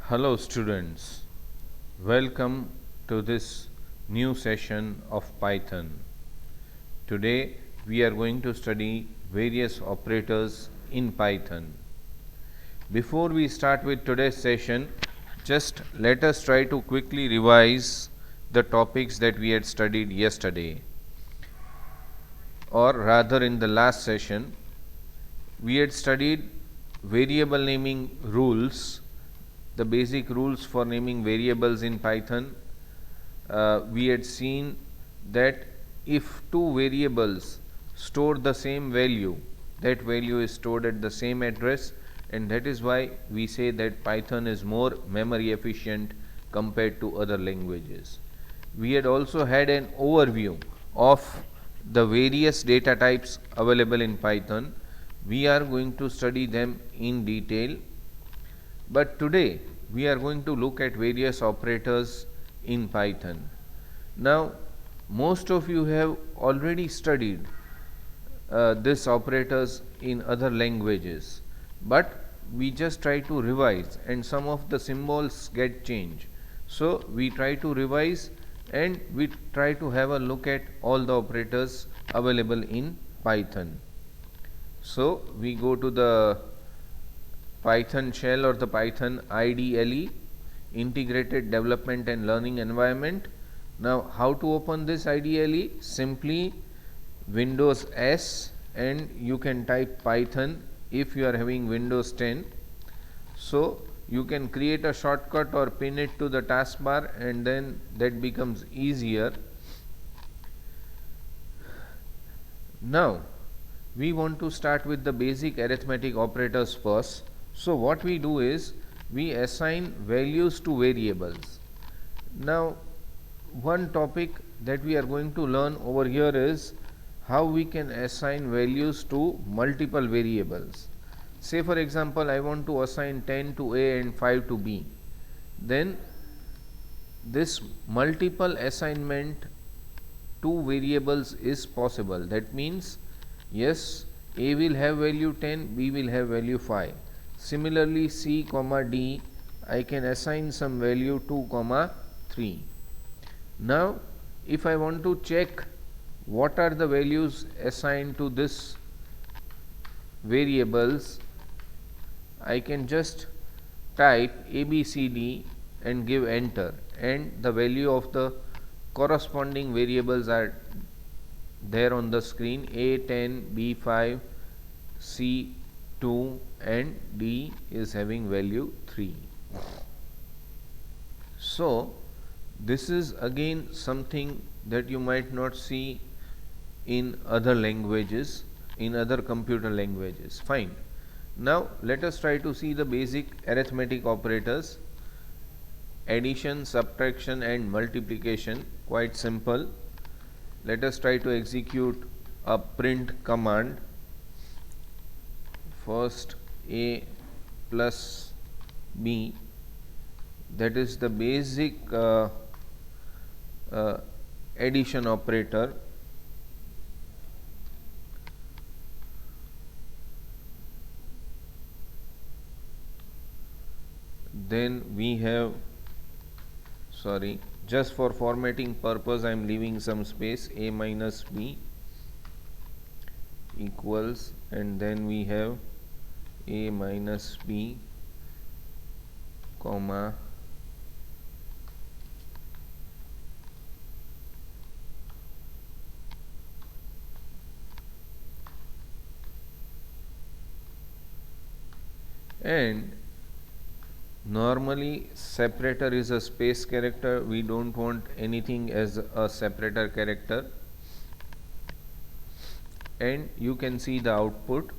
Hello students, welcome to this new session of Python. Today we are going to study various operators in Python. Before we start with today's session, just let us try to quickly revise the topics that we had studied yesterday, or rather in the last session. We had studied variable naming rules, the basic rules for naming variables in Python. We had seen that if two variables store the same value, that value is stored at the same address, and that is why we say that Python is more memory efficient compared to other languages. We had also had an overview of the various data types available in Python. We are going to study them in detail, but today we are going to look at various operators in Python. Now, most of you have already studied these operators in other languages, but we just try to revise and some of the symbols get changed. So, we try to revise and we try to have a look at all the operators available in Python. So, we go to the Python shell or the Python IDLE, Integrated Development and Learning Environment. Now, how to open this IDLE? Simply Windows S and you can type Python if you are having Windows 10. So, you can create a shortcut or pin it to the taskbar, and then that becomes easier. Now, we want to start with the basic arithmetic operators first. So, what we do is we assign values to variables. Now, one topic that we are going to learn over here is how we can assign values to multiple variables. Say for example, I want to assign 10 to A and 5 to B. Then this multiple assignment to variables is possible. That means, yes, A will have value 10, B will have value 5. Similarly, C comma D, I can assign some value 2 comma 3. Now, if I want to check what are the values assigned to this variables, I can just type ABCD and give enter, and the value of the corresponding variables are there on the screen. A10, B5, C2 and D is having value 3. So, this is again something that you might not see in other languages, in other computer languages. Fine. Now, let us try to see the basic arithmetic operators. Addition, subtraction and multiplication, quite simple. Let us try to execute a print command. First A plus B, that is the basic addition operator. Then we have, sorry, just for formatting purpose I am leaving some space, A minus B equals, and then we have A minus B comma and normally separator is a space character. We don't want anything as a separator character, and you can see the output.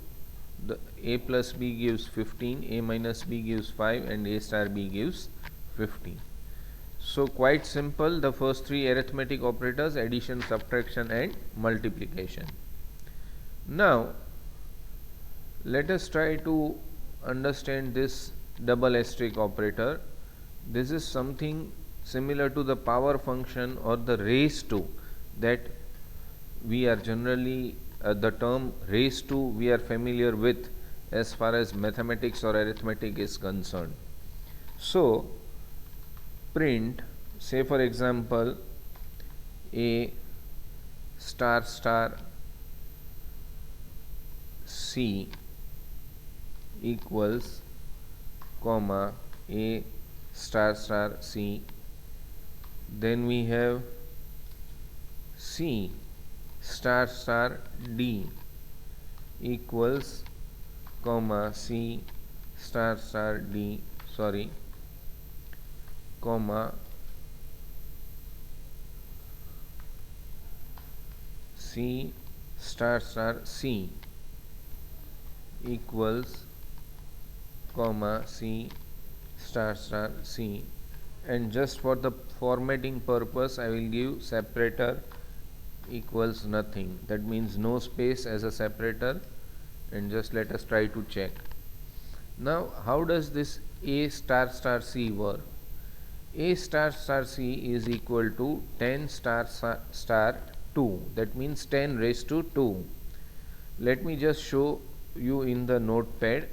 The A plus B gives 15, A minus B gives 5 and A star B gives 50. So, quite simple, the first three arithmetic operators: addition, subtraction and multiplication. Now, let us try to understand this double asterisk operator. This is something similar to the power function or the raise to, that we are generally the term raise to we are familiar with as far as mathematics or arithmetic is concerned. So print, say for example, a star star c equals comma a star star c. Then we have c star star d equals comma c star star d, sorry, comma c star star c equals comma c star star c, and just for the formatting purpose I will give separator equals nothing, that means no space as a separator, and just let us try to check. Now how does this a star star c work? A star star c is equal to 10 star star 2, that means 10 raised to 2. Let me just show you in the notepad.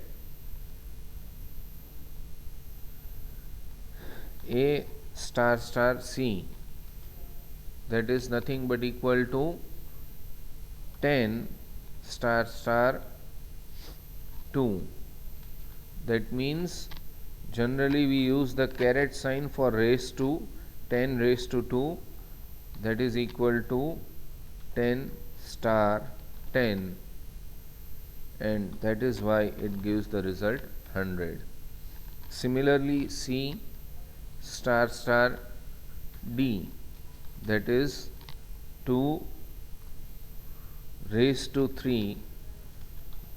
A star star c, that is nothing but equal to 10 star star 2. That means generally we use the caret sign for raised to 10 raised to 2, that is equal to 10 star 10, and that is why it gives the result 100. Similarly c star star d, that is 2 raised to 3,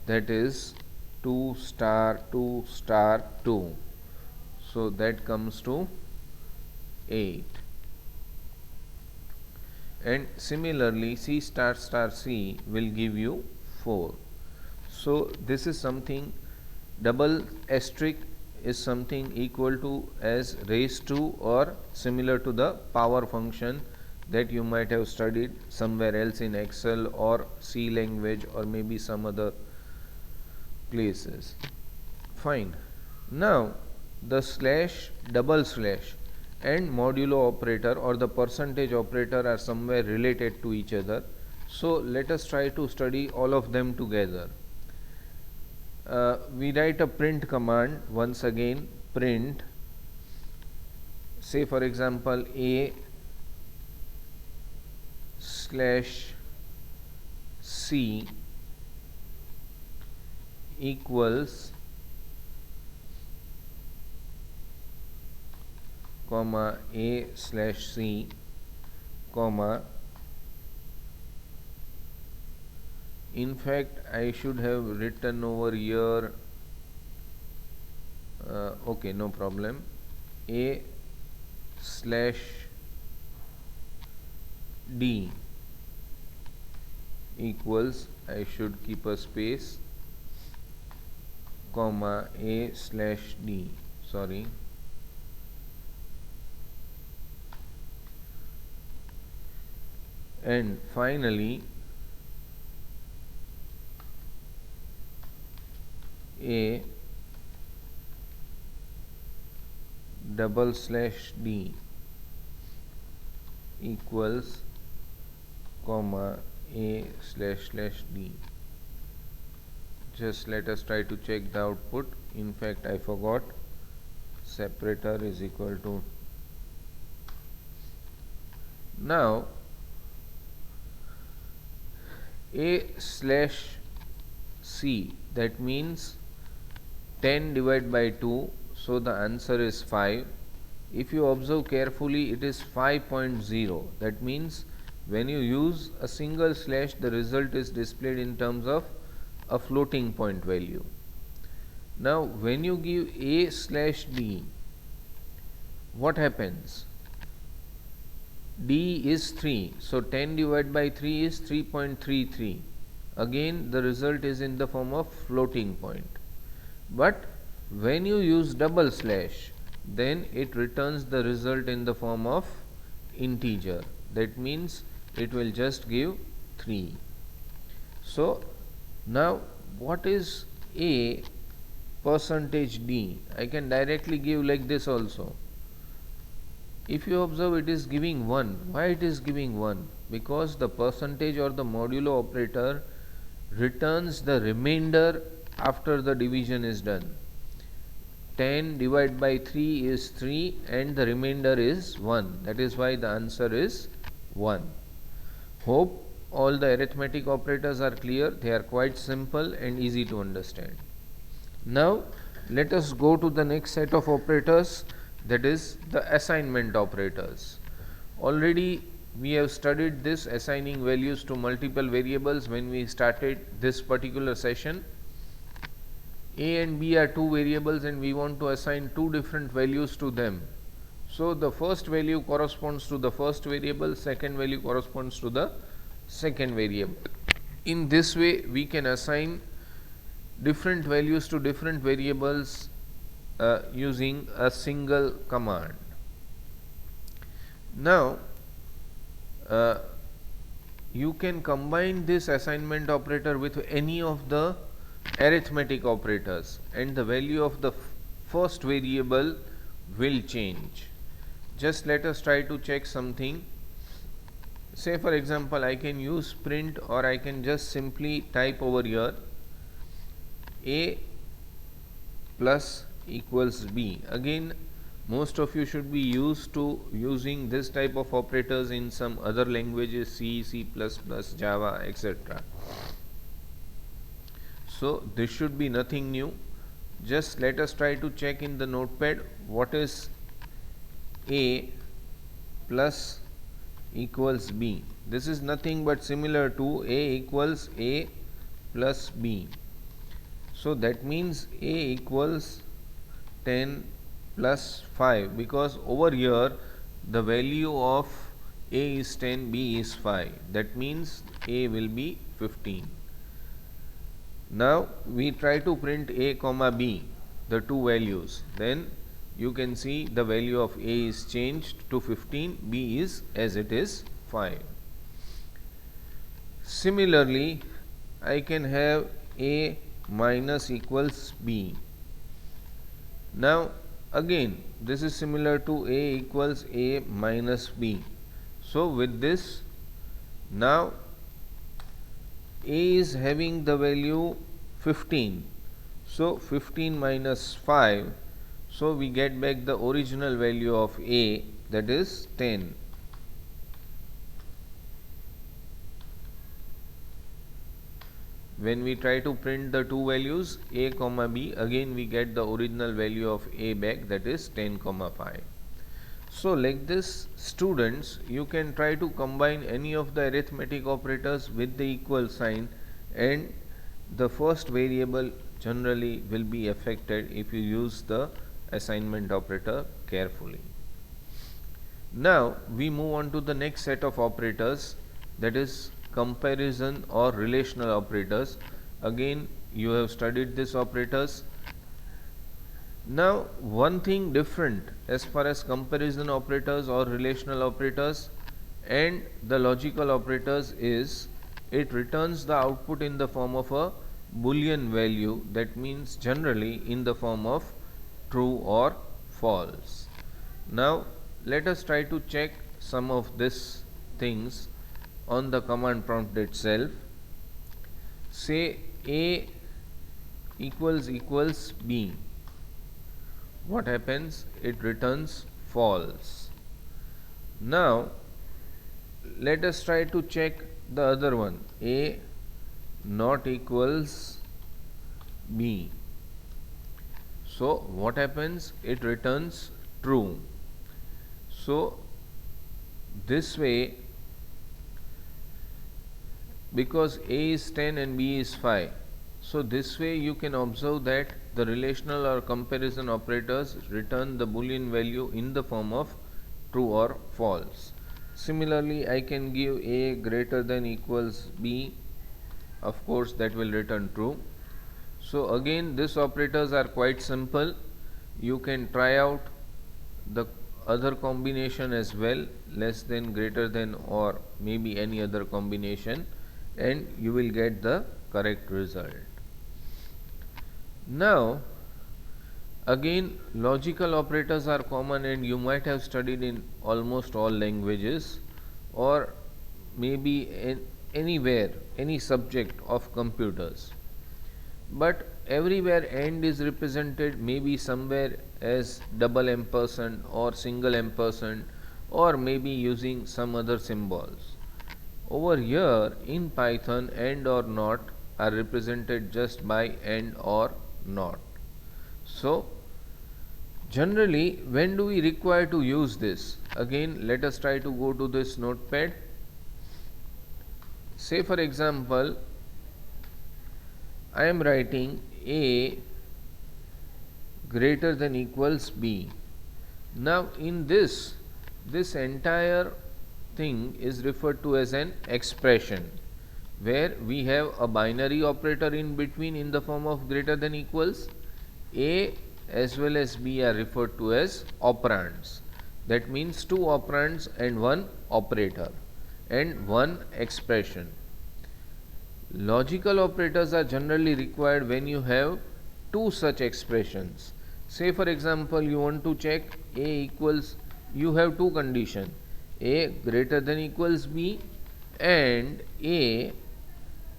that is 2 star 2 star 2, so that comes to 8. And similarly c star star c will give you 4. So this is something, double asterisk is something equal to as raised to or similar to the power function that you might have studied somewhere else in Excel or C language or maybe some other places. Fine. Now the slash, double slash and modulo operator or the percentage operator are somewhere related to each other. So let us try to study all of them together. We write a print command once again, print, say for example a slash c equals comma a slash c comma, in fact I should have written over here, okay, no problem, a slash d equals, I should keep a space, comma a slash d, sorry, and finally a double slash d equals comma a slash slash d. Just let us try to check the output. In fact I forgot, separator is equal to, now a slash c, that means 10 divided by 2, so the answer is 5. If you observe carefully, it is 5.0. That means when you use a single slash, the result is displayed in terms of a floating point value. Now when you give a slash d, what happens? D is 3, so 10 divided by 3 is 3.33. Again the result is in the form of floating point. But when you use double slash, then it returns the result in the form of integer. That means it will just give 3. So now what is a percentage d. I can directly give like this also. If you observe, it is giving 1. Why it is giving 1? Because the percentage or the modulo operator returns the remainder after the division is done. 10 divided by 3 is 3 and the remainder is 1. That is why the answer is 1. Hope all the arithmetic operators are clear. They are quite simple and easy to understand. Now let us go to the next set of operators, that is the assignment operators. Already we have studied this assigning values to multiple variables when we started this particular session. A and B are two variables and we want to assign two different values to them. So the first value corresponds to the first variable, second value corresponds to the second variable. In this way we can assign different values to different variables using a single command. Now you can combine this assignment operator with any of the arithmetic operators and the value of the first variable will change. Just let us try to check something. Say for example, I can use print, or I can just simply type over here a plus equals b. Again, most of you should be used to using this type of operators in some other languages, C, C++, Java, etc. So this should be nothing new. Just let us try to check in the notepad what is a plus equals b. This is nothing but similar to a equals a plus b. So that means a equals 10 plus 5, because over here the value of a is 10, b is 5. That means a will be 15. Now we try to print a comma b, the two values. Then you can see the value of a is changed to 15, b is as it is 5. Similarly, I can have a minus equals b. Now again this is similar to a equals a minus b. So with this, now a is having the value 15. So 15 minus 5, so we get back the original value of a, that is 10. When we try to print the two values a comma b, again we get the original value of a back, that is 10 comma 5. So like this, students, you can try to combine any of the arithmetic operators with the equal sign, and the first variable generally will be affected if you use the assignment operator carefully. Now we move on to the next set of operators, that is comparison or relational operators. Again you have studied these operators. Now one thing different as far as comparison operators or relational operators and the logical operators is, it returns the output in the form of a Boolean value, that means generally in the form of true or false. Now let us try to check some of these things on the command prompt itself. Say a equals b. What happens? It returns false. Now let us try to check the other one, a not equals b. So what happens? It returns true. So this way, because a is 10 and b is 5, so this way you can observe that the relational or comparison operators return the Boolean value in the form of true or false. Similarly, I can give a greater than equals b, of course that will return true. So again these operators are quite simple. You can try out the other combination as well, less than, greater than, or maybe any other combination, and you will get the correct result. Now Again, logical operators are common and you might have studied in almost all languages or maybe in anywhere, any subject of computers. But everywhere AND is represented maybe somewhere as double ampersand or single ampersand or maybe using some other symbols. Over here in Python, AND or NOT are represented just by AND or NOT. So, generally, when do we require to use this? Again, let us try to go to this notepad. Say for example, I am writing A greater than equals B. Now, in this entire thing is referred to as an expression where we have a binary operator in between in the form of greater than equals. A as well as B are referred to as operands. That means two operands and one operator and one expression. Logical operators are generally required when you have two such expressions. Say for example, you want to check A equals, you have two conditions, A greater than equals B and A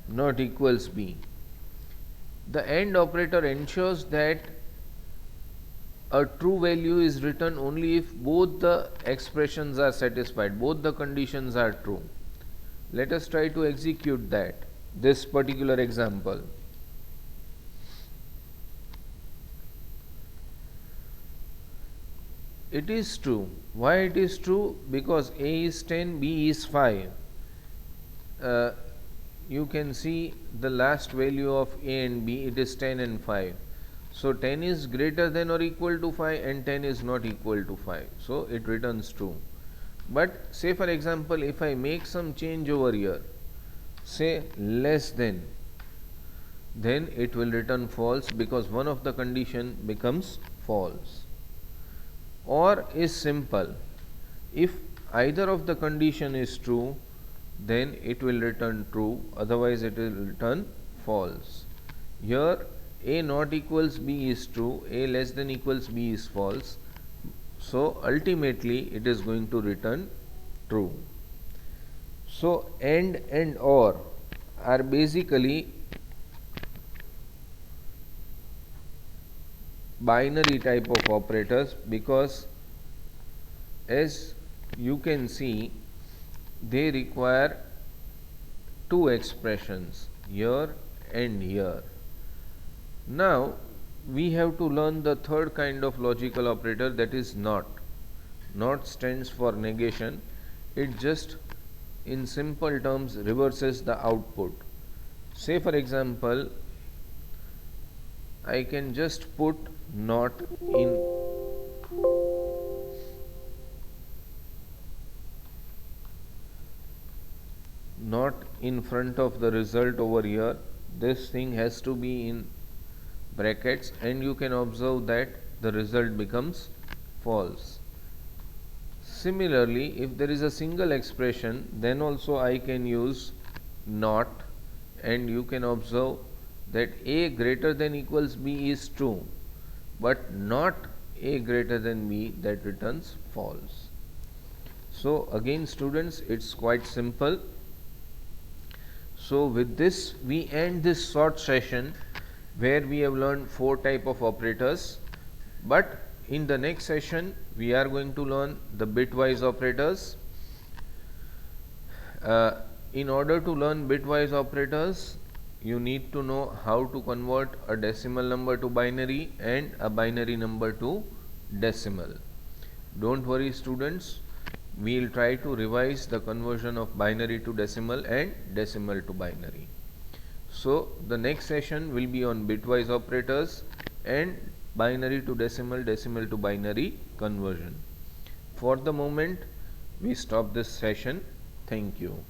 not equals B. The AND operator ensures that a true value is written only if both the expressions are satisfied, both the conditions are true. Let us try to execute this particular example. It is true. Why it is true? Because A is 10, B is 5. You can see the last value of A and B, it is 10 and 5. So 10 is greater than or equal to 5 and 10 is not equal to 5. So it returns true. But say for example, if I make some change over here, say less than, then it will return false because one of the condition becomes false. Or is simple. If either of the condition is true, then it will return true, otherwise it will return false. Here A not equals B is true, A less than equals B is false. So ultimately it is going to return true. So AND and OR are basically binary type of operators because as you can see they require two expressions here and here. Now we have to learn the third kind of logical operator, that is NOT. NOT stands for negation. It just in simple terms reverses the output. Say for example, I can just put NOT in front of the result over here. This thing has to be in brackets and you can observe that the result becomes false. Similarly, if there is a single expression, then also I can use NOT and you can observe that A greater than equals B is true, but not A greater than B, that returns false. So again students, it's quite simple. So with this we end this short session where we have learned four type of operators, but in the next session we are going to learn the bitwise operators. In order to learn bitwise operators, you need to know how to convert a decimal number to binary and a binary number to decimal. Don't worry students, we will try to revise the conversion of binary to decimal and decimal to binary. So the next session will be on bitwise operators and binary to decimal, decimal to binary conversion. For the moment we stop this session. Thank you.